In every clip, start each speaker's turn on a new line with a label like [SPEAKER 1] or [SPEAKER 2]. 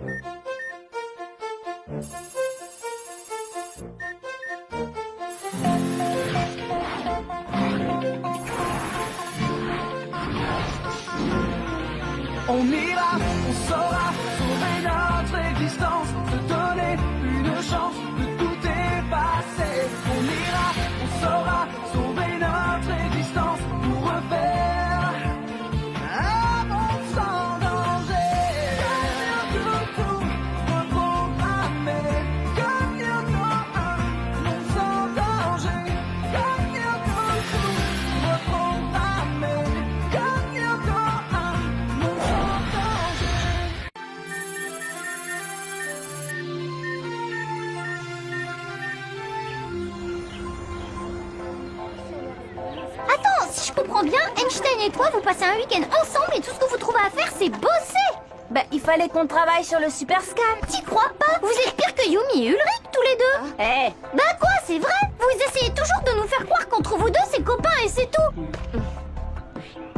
[SPEAKER 1] On ira, on saura sauver notre existence, se donner une chance de tout effacer. On ira, on saura sauver notre existence pour refaire un monde sans danger. Tout reprogrammer, comme un monde sans danger. Comme tout reprogrammer, comme un monde sans danger.
[SPEAKER 2] Attends, si je comprends bien, Einstein et toi, vous passez un week-end ensemble et tout ce que vous trouvez à faire, c'est bosser.
[SPEAKER 3] Bah, il fallait qu'on travaille sur le super scan.
[SPEAKER 2] T'y crois pas? Vous êtes pire que Yumi et Ulrich, tous les deux.
[SPEAKER 3] Eh,
[SPEAKER 2] Bah quoi, c'est vrai? Vous essayez toujours de nous faire croire qu'entre vous deux, c'est copains et c'est tout.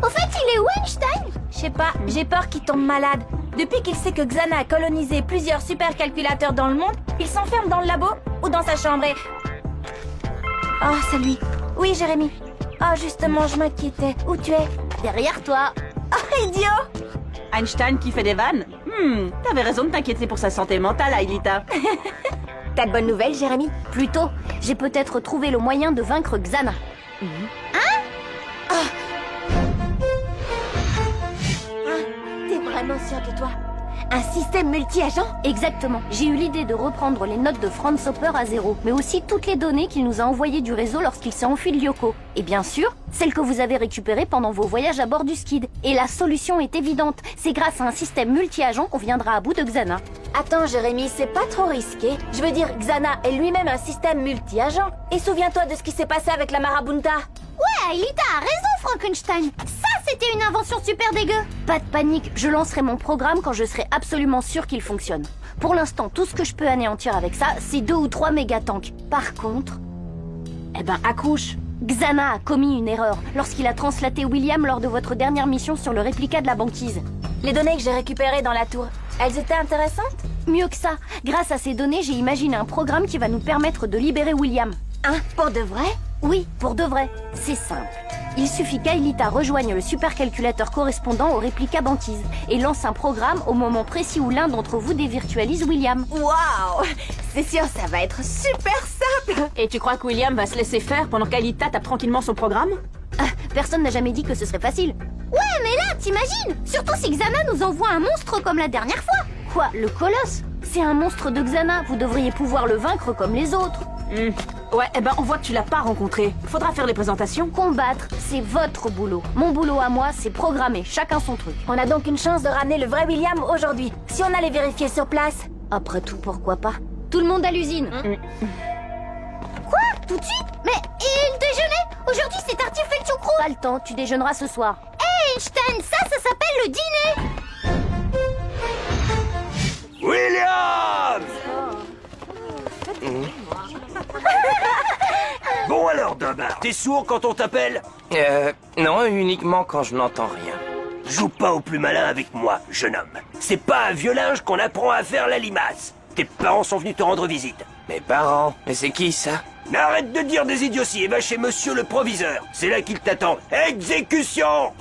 [SPEAKER 2] Au fait, il est où, Einstein?
[SPEAKER 3] je sais pas, j'ai peur qu'il tombe malade. Depuis qu'il sait que Xana a colonisé plusieurs supercalculateurs dans le monde, il s'enferme dans le labo ou dans sa chambre et... Oh, c'est lui. Oui, Jérémy. Oh, justement, je m'inquiétais. Où tu es?
[SPEAKER 2] Derrière toi.
[SPEAKER 3] Oh, idiot!
[SPEAKER 4] Einstein qui fait des vannes? T'avais raison de t'inquiéter pour sa santé mentale, Aelita.
[SPEAKER 2] T'as de bonnes nouvelles, Jérémy? Plutôt, j'ai peut-être trouvé le moyen de vaincre Xana. T'es vraiment sûr de toi? Un système multi-agent? Exactement. J'ai eu l'idée de reprendre les notes de Franz Hopper à zéro, mais aussi toutes les données qu'il nous a envoyées du réseau lorsqu'il s'est enfui de Lyoko. Et bien sûr, celles que vous avez récupérées pendant vos voyages à bord du Skid. Et la solution est évidente. C'est grâce à un système multi-agent qu'on viendra à bout de Xana.
[SPEAKER 3] Attends, Jérémy, c'est pas trop risqué. Je veux dire, Xana est lui-même un système multi-agent. Et souviens-toi de ce qui s'est passé avec la Marabunta.
[SPEAKER 2] Ouais, Aelita a raison, Frankenstein. Ça, c'était une invention super dégueu. Pas de panique, je lancerai mon programme quand je serai absolument sûr qu'il fonctionne. Pour l'instant, tout ce que je peux anéantir avec ça, c'est 2 ou 3 mégatanks. Par contre...
[SPEAKER 4] Eh ben, accouche.
[SPEAKER 2] Xana a commis une erreur lorsqu'il a translaté William lors de votre dernière mission sur le réplica de la banquise.
[SPEAKER 3] Les données que j'ai récupérées dans la tour, elles étaient intéressantes?
[SPEAKER 2] Mieux que ça, grâce à ces données, j'ai imaginé un programme qui va nous permettre de libérer William.
[SPEAKER 3] Hein? Pour de vrai?
[SPEAKER 2] Oui, pour de vrai. C'est simple. Il suffit qu'Aelita rejoigne le supercalculateur correspondant au réplica banquise et lance un programme au moment précis où l'un d'entre vous dévirtualise William.
[SPEAKER 3] Waouh! C'est sûr, ça va être super simple!
[SPEAKER 4] Et tu crois que William va se laisser faire pendant qu'Aelita tape tranquillement son programme?
[SPEAKER 2] Personne n'a jamais dit que ce serait facile. Ouais, mais là, t'imagines? Surtout si Xana nous envoie un monstre comme la dernière fois. Quoi, le colosse? C'est un monstre de Xana, vous devriez pouvoir le vaincre comme les autres.
[SPEAKER 4] Ouais, eh ben, on voit que tu l'as pas rencontré. Faudra faire les présentations.
[SPEAKER 2] Combattre, c'est votre boulot. Mon boulot à moi, c'est programmer, chacun son truc.
[SPEAKER 3] On a donc une chance de ramener le vrai William aujourd'hui, si on allait vérifier sur place.
[SPEAKER 2] Après tout, pourquoi pas? Tout le monde à l'usine. Quoi? Tout de suite? Mais et le déjeuner? Aujourd'hui, c'est tartiflette choucroute. Pas le temps, tu déjeuneras ce soir. Hé, Einstein, ça s'appelle le dîner.
[SPEAKER 5] William! Bon alors, Dumbar, t'es sourd quand on t'appelle?
[SPEAKER 6] Non, uniquement quand je n'entends rien.
[SPEAKER 5] Joue pas au plus malin avec moi, jeune homme. C'est pas à Violinge qu'on apprend à faire la limace. Tes parents sont venus te rendre visite.
[SPEAKER 6] Mes parents, mais c'est qui ça?
[SPEAKER 5] Arrête de dire des idioties et va chez monsieur le proviseur. C'est là qu'il t'attend. Exécution!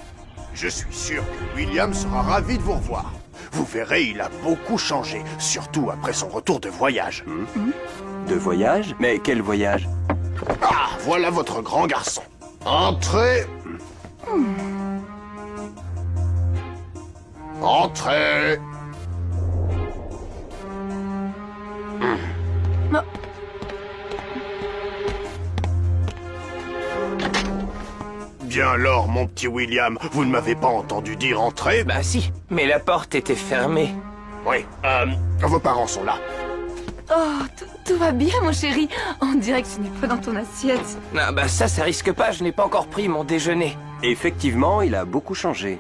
[SPEAKER 7] Je suis sûr que William sera ravi de vous revoir. Vous verrez, il a beaucoup changé, surtout après son retour de voyage.
[SPEAKER 6] De voyage? Mais quel voyage?
[SPEAKER 7] Ah, voilà votre grand garçon. Entrez. Entrez. Bien alors, mon petit William, vous ne m'avez pas entendu dire entrez?
[SPEAKER 6] Bah si, mais la porte était fermée.
[SPEAKER 7] Oui, vos parents sont là.
[SPEAKER 8] Oh, tout va bien, mon chéri. On dirait que ce n'est pas dans ton assiette.
[SPEAKER 6] Ah bah ça risque pas, je n'ai pas encore pris mon déjeuner.
[SPEAKER 9] Effectivement, il a beaucoup changé.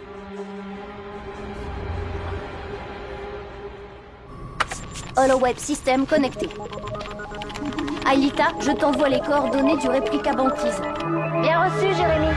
[SPEAKER 2] HoloWeb System connecté. Aelita, je t'envoie les coordonnées du réplica banquise.
[SPEAKER 3] Bien reçu, Jérémy.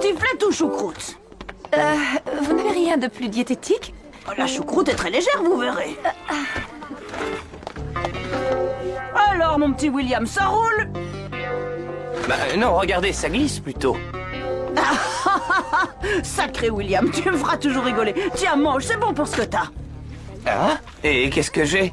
[SPEAKER 4] tartiflette ou choucroute?
[SPEAKER 8] Vous n'avez rien de plus diététique?
[SPEAKER 4] La choucroute est très légère, vous verrez. Alors, mon petit William, ça roule?
[SPEAKER 6] Bah non, regardez, ça glisse plutôt.
[SPEAKER 4] Sacré William, tu me feras toujours rigoler. Tiens, mange, c'est bon pour ce que t'as.
[SPEAKER 6] Ah? Et qu'est-ce que j'ai?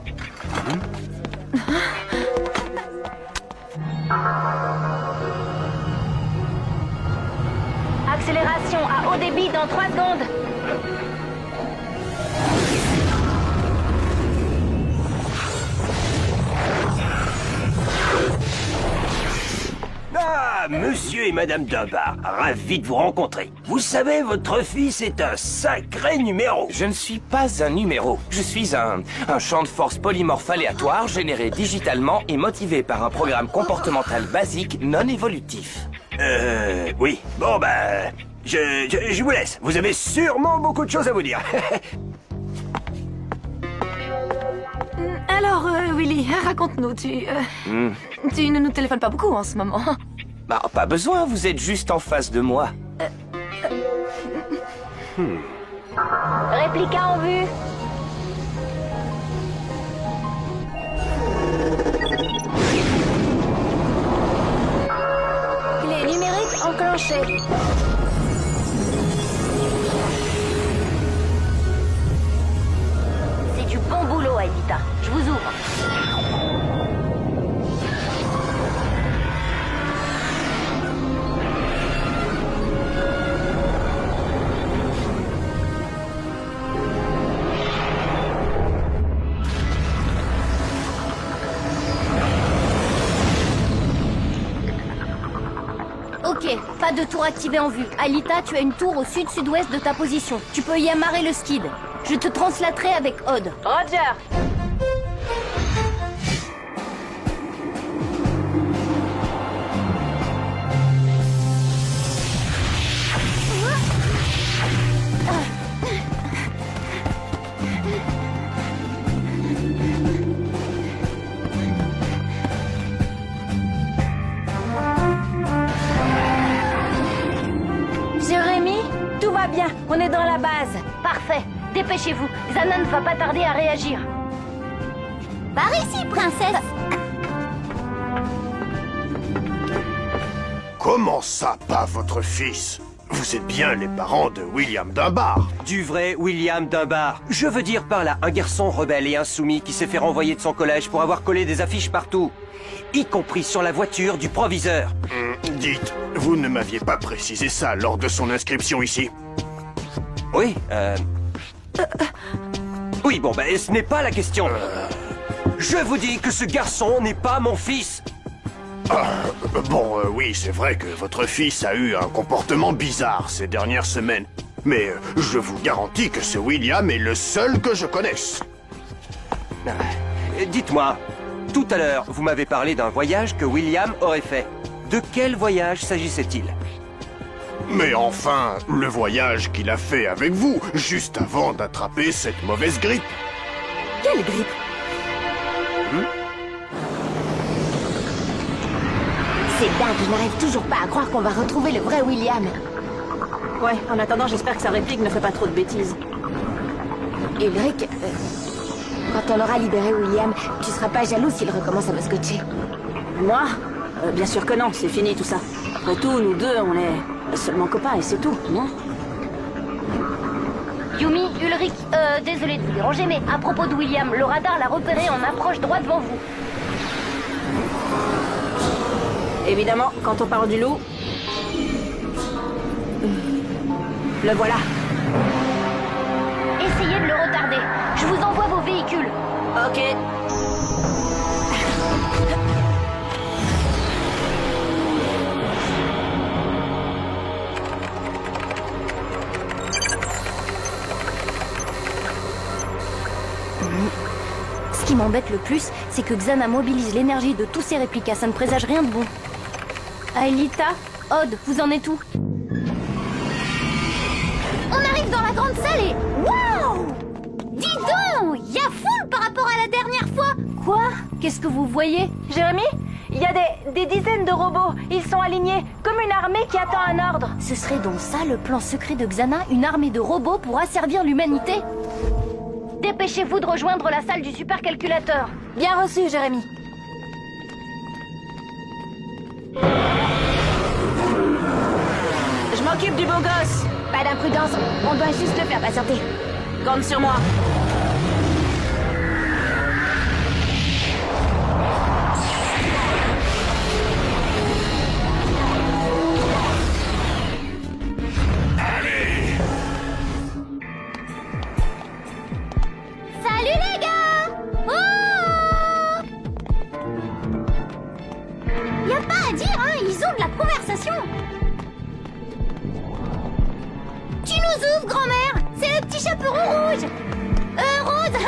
[SPEAKER 2] Accélération à haut débit dans 3 secondes.
[SPEAKER 5] Ah, monsieur et madame Dunbar, ravi de vous rencontrer. Vous savez, votre fils est un sacré numéro.
[SPEAKER 6] Je ne suis pas un numéro. Je suis un champ de force polymorphe aléatoire généré digitalement et motivé par un programme comportemental basique non évolutif.
[SPEAKER 5] Oui. Bon, bah... Je vous laisse. Vous avez sûrement beaucoup de choses à vous dire.
[SPEAKER 8] Alors, Willy, raconte-nous, tu ne nous téléphones pas beaucoup en ce moment.
[SPEAKER 6] Bah, pas besoin, vous êtes juste en face de moi.
[SPEAKER 2] Réplica en vue. Clé numérique enclenchée. C'est du bon boulot, Aelita. Je vous ouvre. Ok, pas de tour activé en vue. Aelita, tu as une tour au sud-sud-ouest de ta position. Tu peux y amarrer le skid. Je te translaterai avec Odd.
[SPEAKER 3] Roger. Jérémy, tout va bien. On est dans la base.
[SPEAKER 2] Parfait. Dépêchez-vous. Xana ne va pas tarder à réagir. Par ici, princesse.
[SPEAKER 7] Comment ça, pas votre fils? Vous êtes bien les parents de William Dunbar.
[SPEAKER 5] Du vrai William Dunbar. Je veux dire par là un garçon rebelle et insoumis qui s'est fait renvoyer de son collège pour avoir collé des affiches partout, y compris sur la voiture du proviseur.
[SPEAKER 7] Dites, vous ne m'aviez pas précisé ça lors de son inscription ici?
[SPEAKER 5] Oui, Oui, bon, ben, ce n'est pas la question. Je vous dis que ce garçon n'est pas mon fils.
[SPEAKER 7] Oui, c'est vrai que votre fils a eu un comportement bizarre ces dernières semaines. Mais je vous garantis que ce William est le seul que je connaisse.
[SPEAKER 5] Dites-moi, tout à l'heure, vous m'avez parlé d'un voyage que William aurait fait. De quel voyage s'agissait-il?
[SPEAKER 7] Mais enfin, le voyage qu'il a fait avec vous, juste avant d'attraper cette mauvaise grippe.
[SPEAKER 8] Quelle grippe?
[SPEAKER 2] C'est dingue, je n'arrive toujours pas à croire qu'on va retrouver le vrai William.
[SPEAKER 4] Ouais, en attendant, j'espère que sa réplique ne fait pas trop de bêtises.
[SPEAKER 2] Ulrich, quand on aura libéré William, tu seras pas jaloux s'il recommence à me scotcher.
[SPEAKER 4] Moi? Bien sûr que non, c'est fini tout ça. Après tout, nous deux, on est seulement copains et c'est tout, non?
[SPEAKER 2] Yumi, Ulrich, désolé de vous déranger, mais à propos de William, le radar l'a repéré en approche droit devant vous.
[SPEAKER 4] Évidemment, quand on parle du loup... Le voilà.
[SPEAKER 2] Essayez de le retarder. Je vous envoie vos véhicules.
[SPEAKER 4] Ok.
[SPEAKER 2] Ce qui m'embête le plus, c'est que Xana mobilise l'énergie de tous ses réplicas. Ça ne présage rien de bon. Aelita, Odd, vous en êtes où? On arrive dans la grande salle et... Waouh! Dis donc, y a foule par rapport à la dernière fois. Quoi? Qu'est-ce que vous voyez?
[SPEAKER 3] Jérémy, Il y a des dizaines de robots. Ils sont alignés, comme une armée qui attend un ordre.
[SPEAKER 2] Ce serait donc ça le plan secret de Xana, une armée de robots pour asservir l'humanité? Dépêchez-vous de rejoindre la salle du supercalculateur.
[SPEAKER 3] Bien reçu, Jérémy.
[SPEAKER 4] Je m'occupe du beau gosse.
[SPEAKER 3] Pas d'imprudence, on doit juste le faire patienter.
[SPEAKER 4] Compte sur moi.
[SPEAKER 2] Salut les gars! Oh! Y a pas à dire, hein, ils ont de la conversation. Tu nous ouvres, grand-mère! C'est le petit chaperon rouge! Rose!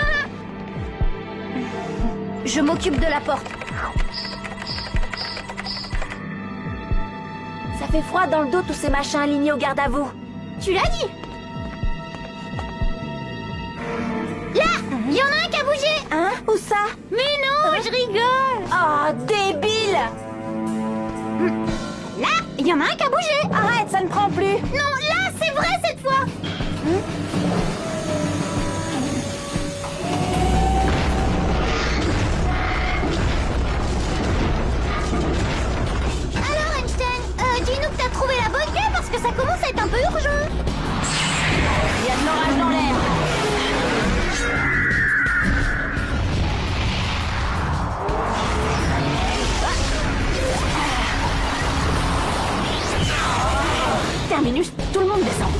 [SPEAKER 2] Je m'occupe de la porte.
[SPEAKER 3] Ça fait froid dans le dos tous ces machins alignés au garde à vous.
[SPEAKER 2] Tu l'as dit? Là! Il y en a un qui a bougé!
[SPEAKER 3] Hein? Où ça?
[SPEAKER 2] Mais non, je rigole!
[SPEAKER 3] Oh, débile!
[SPEAKER 2] Là! Il y en a un qui a bougé!
[SPEAKER 3] Arrête, ça ne prend plus.
[SPEAKER 2] Non, là, c'est vrai cette fois! Alors, Einstein, dis-nous que t'as trouvé la bonne clé parce que ça commence à être un peu urgent!
[SPEAKER 3] Il y a de l'orage dans l'air.
[SPEAKER 4] Terminus, tout le monde descend.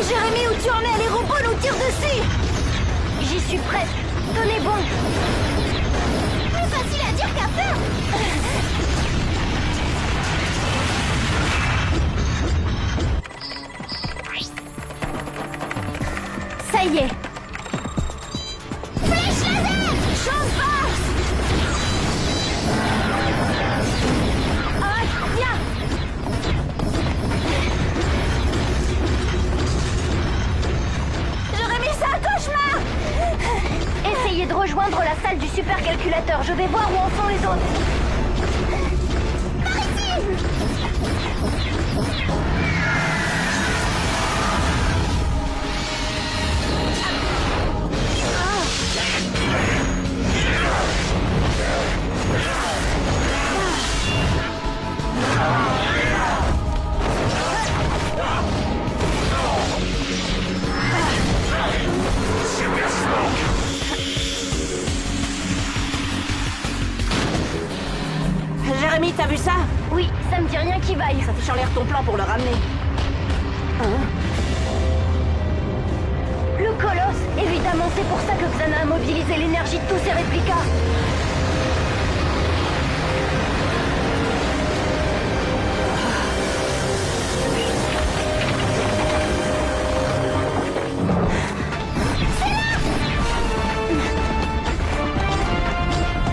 [SPEAKER 3] Jérémy, où tu en es? Les robots nous tirent dessus.
[SPEAKER 2] J'y suis prête! Tenez bon! Plus facile à dire qu'à faire! Ça y est! Flèche laser! Champ de force!
[SPEAKER 3] Ah, viens. Jérémy, c'est un cauchemar.
[SPEAKER 2] Essayez de rejoindre la salle du supercalculateur. Je vais voir où en sont les autres. Par ici!
[SPEAKER 4] Jérémy, t'as vu ça?
[SPEAKER 2] Oui, ça me dit rien qui vaille.
[SPEAKER 4] Ça fiche en l'air ton plan pour le ramener.
[SPEAKER 2] Le colosse! Évidemment, c'est pour ça que Xana a mobilisé l'énergie de tous ses réplicas.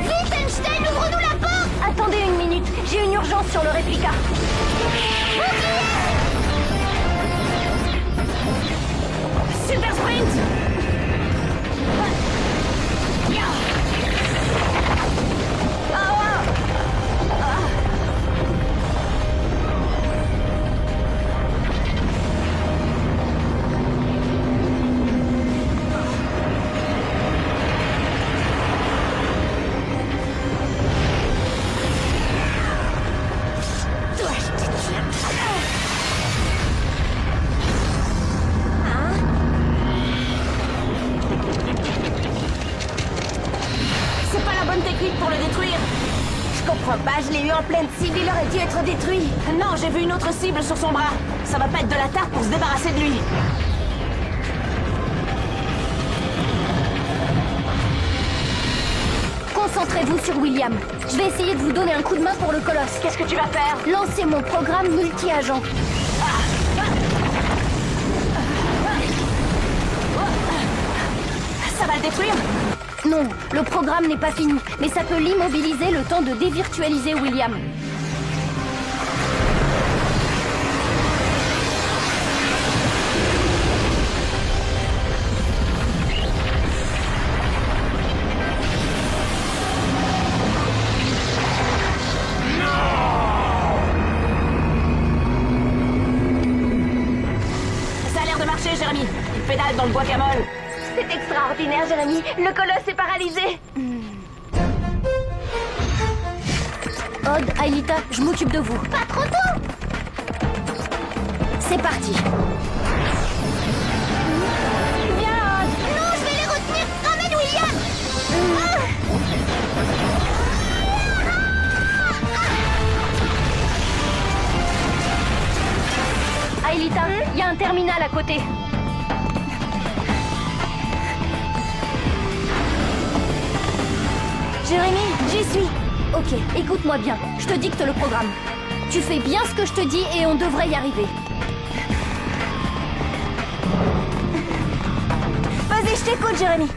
[SPEAKER 2] Vite, Einstein, ouvre-nous la porte! Attendez une minute, j'ai une urgence sur le réplica.
[SPEAKER 4] Super sprint! C'est pas la bonne technique pour le détruire.
[SPEAKER 3] Je comprends pas, je l'ai eu en pleine cible, il aurait dû être détruit.
[SPEAKER 4] Non, j'ai vu une autre cible sur son bras. Ça va pas être de la tarte pour se débarrasser de lui.
[SPEAKER 2] Concentrez-vous sur William. Je vais essayer de vous donner un coup de main pour le colosse.
[SPEAKER 4] Qu'est-ce que tu vas faire?
[SPEAKER 2] Lancez mon programme multi-agent.
[SPEAKER 4] Ça va le détruire?
[SPEAKER 2] Non, le programme n'est pas fini, mais ça peut l'immobiliser le temps de dévirtualiser William.
[SPEAKER 4] Ça a l'air de marcher, Jérémy. Il pédale dans le bois camole.
[SPEAKER 2] C'est extraordinaire, Jérémy. Le colosse est paralysé. Odd, Aelita, je m'occupe de vous. Pas trop tôt. C'est parti. Viens, Odd. Non, je vais les retenir. Ramène William. Aelita, il y a un terminal à côté. Jérémy, j'y suis. Ok, écoute-moi bien. Je te dicte le programme. Tu fais bien ce que je te dis et on devrait y arriver.
[SPEAKER 3] Vas-y, je t'écoute, Jérémy.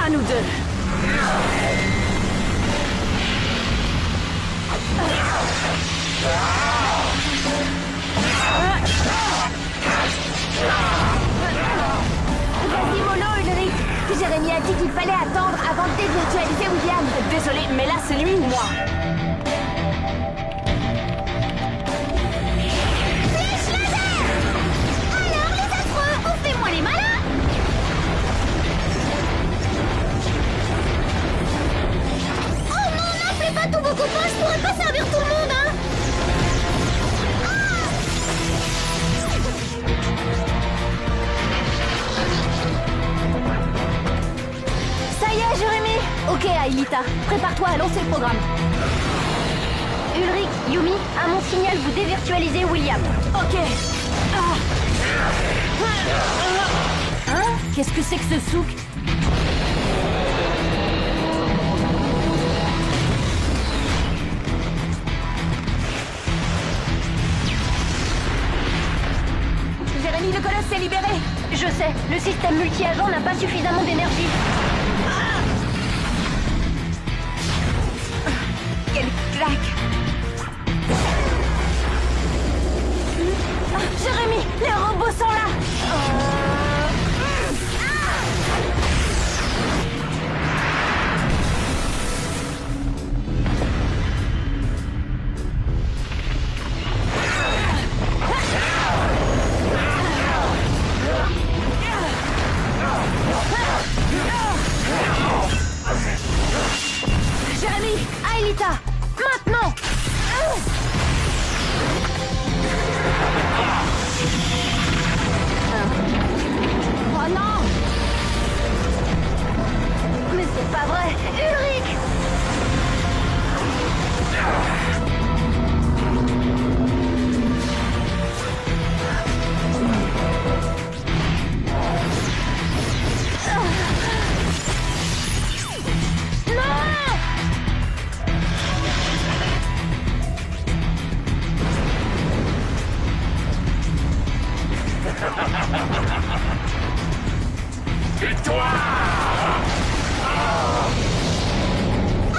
[SPEAKER 4] À nous deux.
[SPEAKER 2] Vas-y, mollo, Ulrich. Jérémy a dit qu'il fallait attendre avant de dévirtualiser William.
[SPEAKER 4] Désolé, mais là, c'est lui ou moi?
[SPEAKER 2] Flèche laser. Alors, les affreux, on fait moins les malins. Oh non, n'appelez pas tous vos copains, je pourrais pas servir tout le monde, hein. Ça y est, Jérémy. Ok, Aelita, prépare-toi à lancer le programme. Ulrich, Yumi, à mon signal, vous dévirtualisez William.
[SPEAKER 4] Ok.
[SPEAKER 2] Hein? Qu'est-ce que c'est que ce souk?
[SPEAKER 3] Jérémy, le colosse s'est libéré.
[SPEAKER 2] Je sais, le système multi-agent n'a pas suffisamment d'énergie.
[SPEAKER 3] Quelle claque. Jérémy, les robots sont là.
[SPEAKER 2] Jérémy, Aelita, maintenant! Oh non! Mais c'est pas vrai! Ulrich! Non!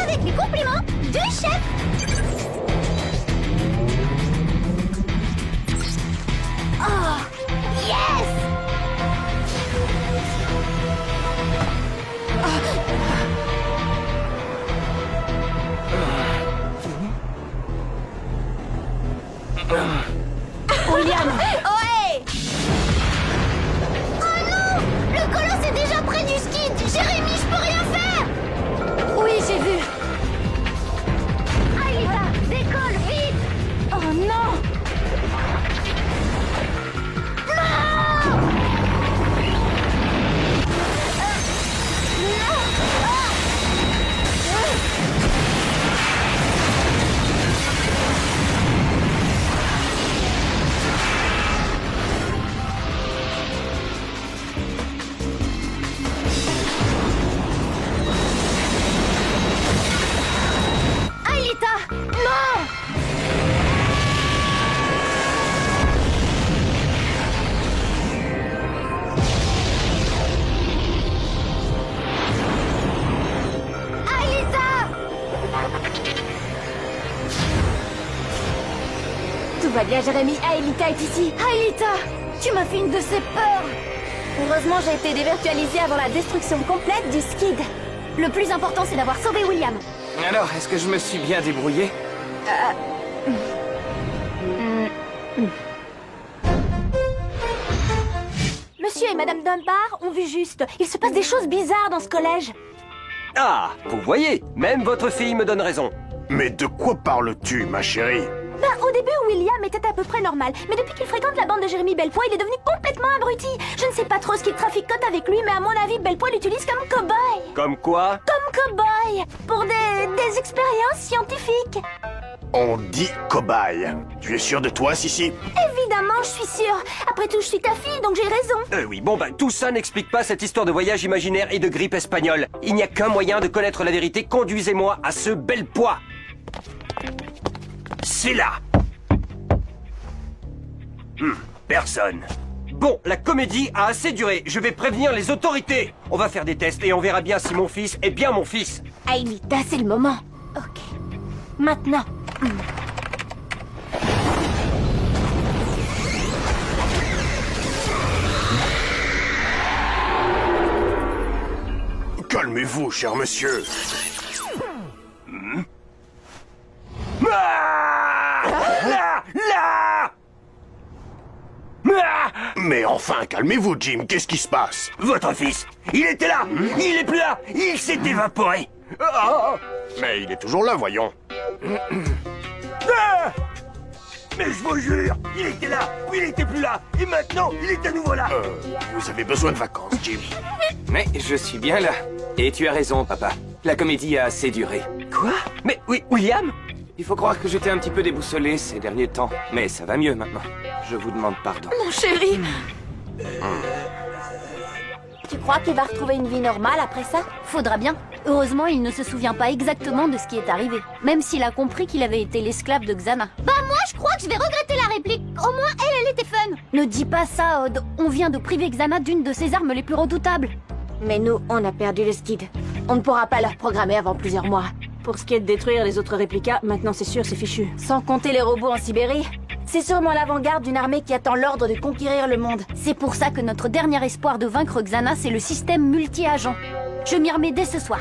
[SPEAKER 2] Avec les compliments du chef. Oh, yes!
[SPEAKER 3] William.
[SPEAKER 2] Ouais! Oh non! Le colosse est déjà près du skid! Jérémy, je peux rien faire! Oui, j'ai vu! Aelita, décolle, vite! Oh non! Non! Non!
[SPEAKER 3] va bien, Jérémy. Aelita est ici.
[SPEAKER 2] Aelita, tu m'as fait une de ces peurs.
[SPEAKER 3] Heureusement, j'ai été dévirtualisée avant la destruction complète du Skid.
[SPEAKER 2] Le plus important, c'est d'avoir sauvé William.
[SPEAKER 6] Alors, est-ce que je me suis bien débrouillé?
[SPEAKER 3] Monsieur et Madame Dunbar ont vu juste. Il se passe des choses bizarres dans ce collège.
[SPEAKER 5] Ah, vous voyez, même votre fille me donne raison.
[SPEAKER 7] Mais de quoi parles-tu, ma chérie?
[SPEAKER 3] Au début, William était à peu près normal. Mais depuis qu'il fréquente la bande de Jérémy Bellepoix, il est devenu complètement abruti. Je ne sais pas trop ce qu'il traficote avec lui, mais à mon avis, Bellepoix l'utilise comme cobaye.
[SPEAKER 5] Comme quoi?
[SPEAKER 3] Comme cobaye. Pour des expériences scientifiques.
[SPEAKER 7] On dit cobaye. Tu es sûr de toi, Sissi?
[SPEAKER 3] Évidemment, je suis sûre. Après tout, je suis ta fille, donc j'ai raison.
[SPEAKER 5] Oui, bon tout ça n'explique pas cette histoire de voyage imaginaire et de grippe espagnole. Il n'y a qu'un moyen de connaître la vérité. Conduisez-moi à ce Bellepoix. C'est là. Personne. Bon, la comédie a assez duré. Je vais prévenir les autorités. On va faire des tests et on verra bien si mon fils est bien mon fils.
[SPEAKER 3] Aelita, c'est le moment. Ok. Maintenant.
[SPEAKER 7] Calmez-vous, cher monsieur. Mais enfin, calmez-vous, Jim. Qu'est-ce qui se passe?
[SPEAKER 5] Votre fils, il était là. Il est plus là. Il s'est évaporé.
[SPEAKER 7] Mais il est toujours là, voyons.
[SPEAKER 5] Mais je vous jure, il était là, puis il était plus là, et maintenant, il est à nouveau là.
[SPEAKER 7] Vous avez besoin de vacances, Jim.
[SPEAKER 6] Mais je suis bien là. Et tu as raison, papa. La comédie a assez duré.
[SPEAKER 5] Quoi? Mais oui, William?
[SPEAKER 6] Il faut croire que j'étais un petit peu déboussolé ces derniers temps. Mais ça va mieux maintenant. Je vous demande pardon.
[SPEAKER 8] Mon chéri.
[SPEAKER 3] Tu crois qu'il va retrouver une vie normale après ça?
[SPEAKER 2] Faudra bien. Heureusement, il ne se souvient pas exactement de ce qui est arrivé. Même s'il a compris qu'il avait été l'esclave de Xana. Bah moi, je crois que je vais regretter la réplique. Au moins, elle était fun. Ne dis pas ça, Odd. On vient de priver Xana d'une de ses armes les plus redoutables.
[SPEAKER 3] Mais nous, on a perdu le Skid. On ne pourra pas le reprogrammer avant plusieurs mois. Pour ce qui est de détruire les autres réplicas, maintenant c'est sûr, c'est fichu. Sans compter les robots en Sibérie. C'est sûrement l'avant-garde d'une armée qui attend l'ordre de conquérir le monde.
[SPEAKER 2] C'est pour ça que notre dernier espoir de vaincre Xana, c'est le système multi-agent. Je m'y remets dès ce soir.